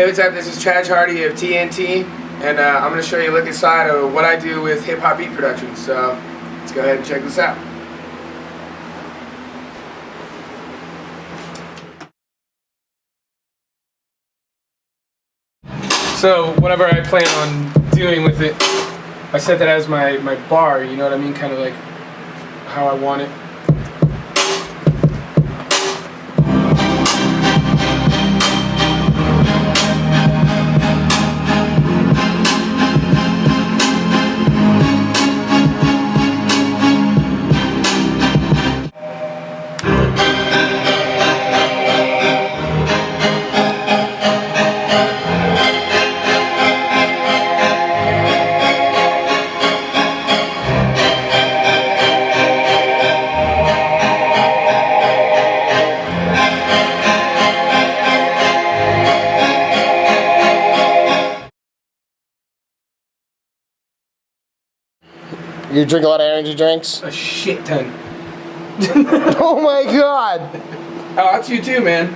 Hey, what's up? This is Traj Hardie of TNT, and I'm going to show you a look inside of what I do with hip-hop beat production. So, let's go ahead and check this out. So, whatever I plan on doing with it, I set that as my bar, you know what I mean? Kind of like how I want it. You drink a lot of energy drinks? A shit ton. Oh my god! Oh, that's you too, man.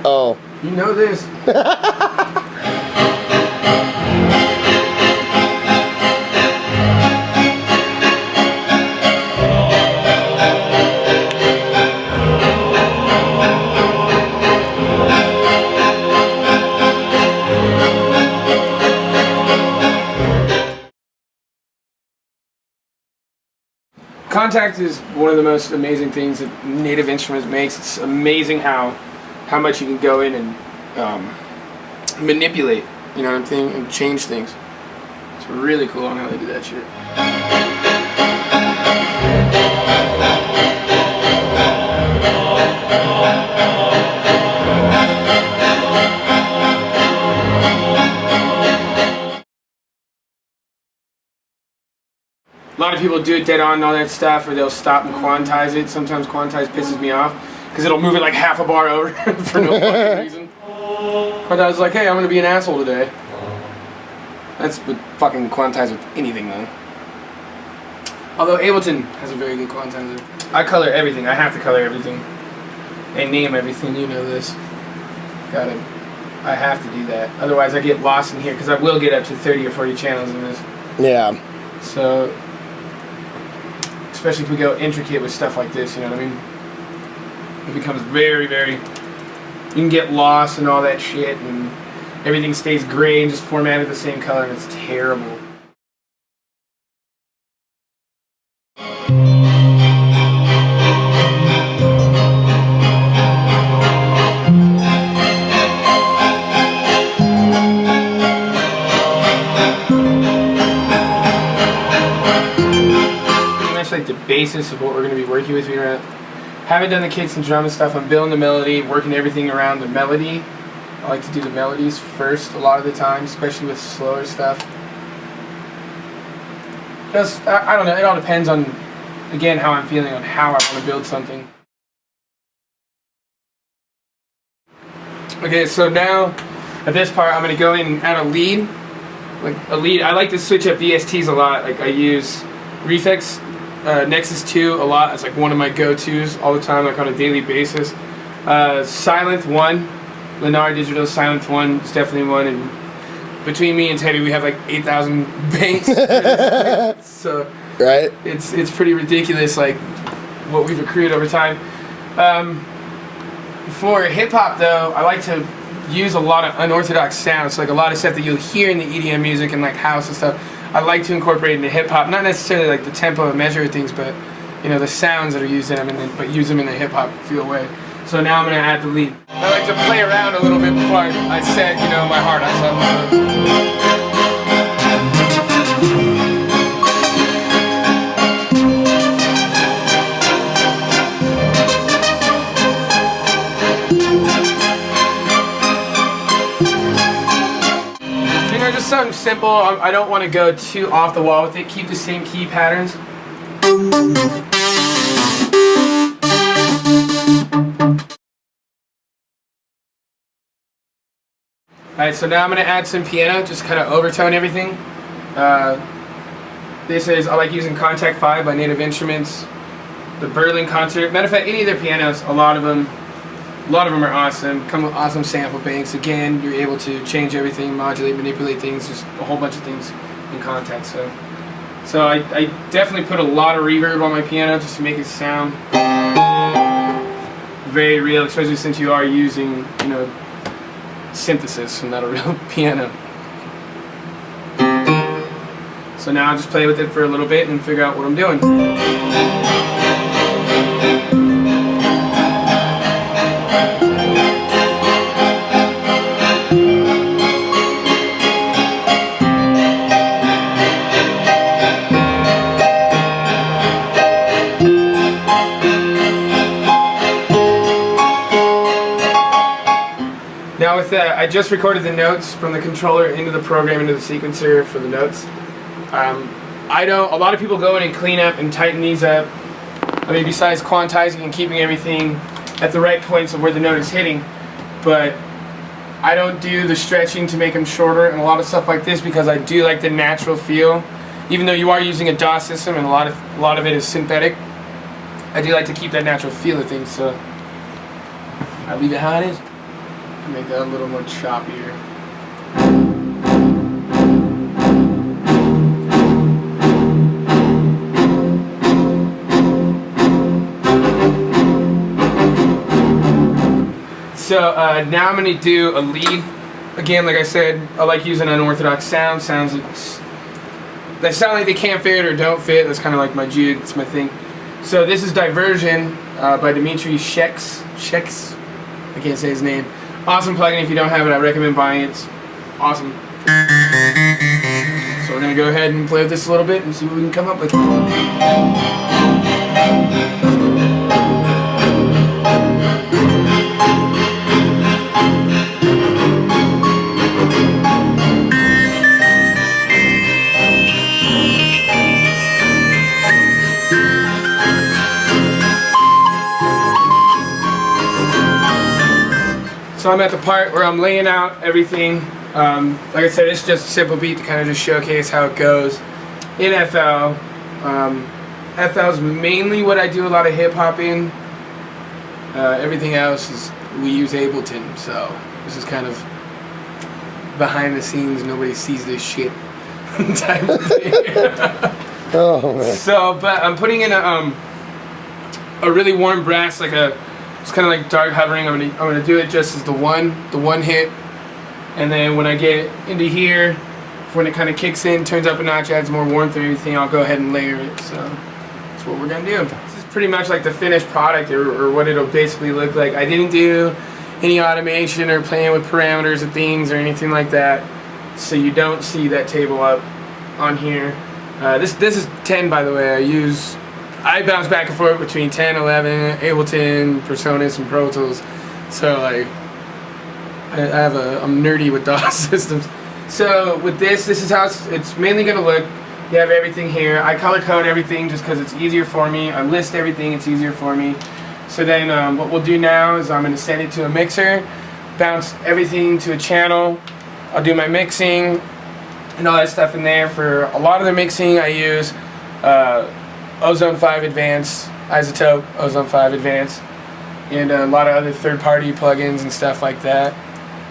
Oh. You know this. Contact is one of the most amazing things that Native Instruments makes. It's amazing how much you can go in and manipulate, you know what I'm saying, and change things. It's really cool on how they do that shit. A lot of people do it dead on and all that stuff, or they'll stop and quantize it. Sometimes quantize pisses me off because it'll move it like half a bar over for no fucking reason. Quantize is like, hey, I'm gonna be an asshole today. That's what fucking quantize with anything though. Although Ableton has a very good quantizer. I color everything. I have to color everything and name everything. You know this. I have to do that. Otherwise, I get lost in here because I will get up to 30 or 40 channels in this. Yeah. So, especially if we go intricate with stuff like this, you know what I mean? It becomes very, very, you can get lost and all that shit, and everything stays gray and just formatted the same color, and it's terrible. Like the basis of what we're going to be working with. Haven't done the kicks and drum and stuff. I'm building the melody, working everything around the melody. I like to do the melodies first a lot of the time, especially with slower stuff. Just, I don't know, it all depends on, again, how I'm feeling on how I want to build something. Okay, so now at this part I'm going to go in and add a lead. I like to switch up VSTs a lot. Like I use Reflex Nexus 2 a lot. It's like one of my go-tos all the time, like on a daily basis. Silent 1, Lennar Digital Silent 1 is definitely one, and between me and Teddy we have like 8,000 banks. So right, it's pretty ridiculous, like what we've accrued over time. For hip-hop though, I like to use a lot of unorthodox sounds, like a lot of stuff that you'll hear in the EDM music and like house and stuff. I like to incorporate into hip-hop, not necessarily like the tempo and measure of things, but you know, the sounds that are used in them, but use them in a hip-hop feel way. So now I'm going to add the lead. I like to play around a little bit before I set, you know, my heart on something. Just something simple. I don't want to go too off the wall with it. Keep the same key patterns. Alright, so now I'm going to add some piano, just kind of overtone everything. This is, I like using Contact 5 by Native Instruments. The Berlin Concert. Matter of fact, any of their pianos, a lot of them A lot of them are awesome. Come with awesome sample banks. Again, you're able to change everything, modulate, manipulate things, just a whole bunch of things in context. So I definitely put a lot of reverb on my piano just to make it sound very real, especially since you are using, you know, synthesis and not a real piano. So now I'll just play with it for a little bit and figure out what I'm doing. Now with that, I just recorded the notes from the controller into the program, into the sequencer for the notes. A lot of people go in and clean up and tighten these up. I mean, besides quantizing and keeping everything at the right points of where the note is hitting, but I don't do the stretching to make them shorter and a lot of stuff like this because I do like the natural feel. Even though you are using a DAW system and a lot of it is synthetic, I do like to keep that natural feel of things, so I leave it how it is. Make that a little more choppier. So now I'm going to do a lead. Again, like I said, I like using unorthodox sounds that sound like they can't fit or don't fit. That's kind of like my jig, it's my thing. So this is Diversion by Dimitri Sheks. I can't say his name. Awesome plugin. If you don't have it, I recommend buying it. It's awesome. So we're going to go ahead and play with this a little bit and see what we can come up with. So I'm at the part where I'm laying out everything. Like I said, it's just a simple beat to kind of just showcase how it goes in FL. FL is mainly what I do a lot of hip hop in. Everything else is we use Ableton, so this is kind of behind the scenes, nobody sees this shit type of thing. Oh man. So, but I'm putting in a really warm brass, it's kind of like dark hovering. I'm gonna do it just as the one hit, and then when I get into here, when it kind of kicks in, turns up a notch, adds more warmth and everything, I'll go ahead and layer it. So that's what we're gonna do. This is pretty much like the finished product, or what it'll basically look like. I didn't do any automation or playing with parameters of things or anything like that, so you don't see that table up on here. This is 10, by the way. I bounce back and forth between 10, 11, Ableton, Personas, and Pro Tools. So like, I'm nerdy with DAW systems. So with this is how it's mainly gonna look. You have everything here. I color code everything just because it's easier for me. I list everything, it's easier for me. So then what we'll do now is I'm gonna send it to a mixer, bounce everything to a channel. I'll do my mixing and all that stuff in there. For a lot of the mixing I use Ozone 5 Advanced, Isotope, Ozone 5 Advanced, and a lot of other third-party plugins and stuff like that.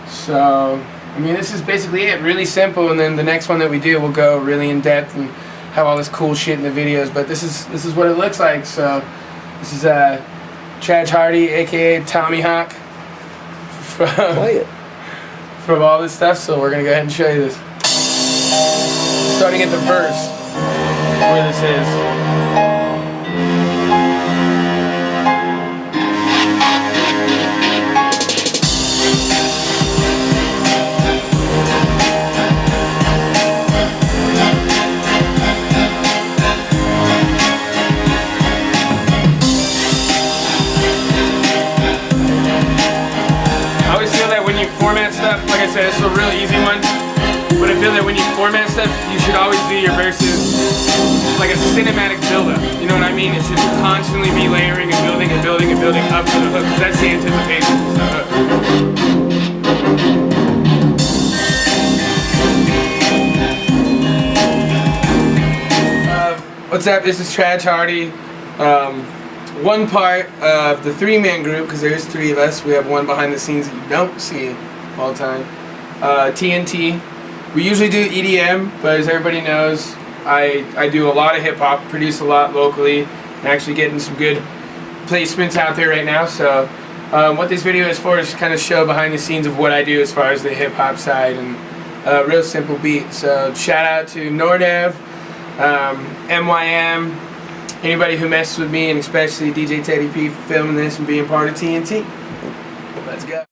So, I mean, this is basically it. Really simple, and then the next one that we do will go really in depth and have all this cool shit in the videos. But this is what it looks like. So, this is Traj Hardie, aka Tommy Hawk, from all this stuff. So we're gonna go ahead and show you this. Starting at the verse, where this is. Format stuff, like I said, it's a real easy one, but I feel that when you format stuff, you should always do your verses like a cinematic build-up, you know what I mean? It should constantly be layering and building and building and building up to the hook, because that's the anticipation of the hook. What's up? This is Traj Hardie. one part of the three-man group, because there's three of us. We have one behind the scenes that you don't see all the time. TNT. We usually do EDM, but as everybody knows, I do a lot of hip-hop, produce a lot locally, and actually getting some good placements out there right now. So what this video is for is to kind of show behind the scenes of what I do as far as the hip-hop side, and real simple beat. So shout out to Nordev, MYM, anybody who messes with me, and especially DJ Teddy P for filming this and being part of TNT. Let's go.